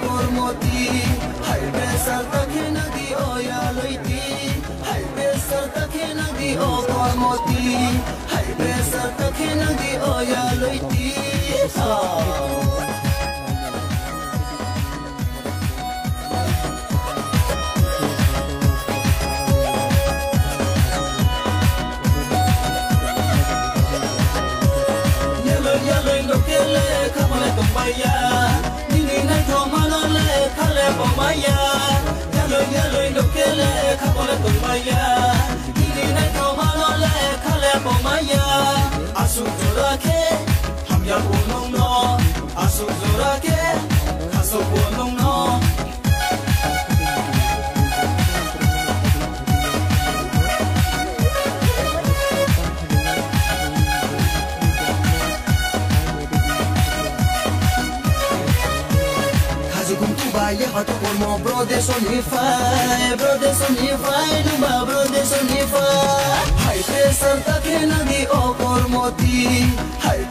kormoti high pressure takhe nadi o ya loiti high pressure takhe nadi o kormoti high pressure takhe nadi o ya loiti Maya, nini na thoma le khale pomaya, yalo yalo indokele khapole tomaya, nini na thoma le khale pomaya, asu zorake, ham ya bonong no, asu zorake, khaso bonong no. Ye hatu kono bro de sonify numba bro de sonify high pressure takhe nadi o kormoti high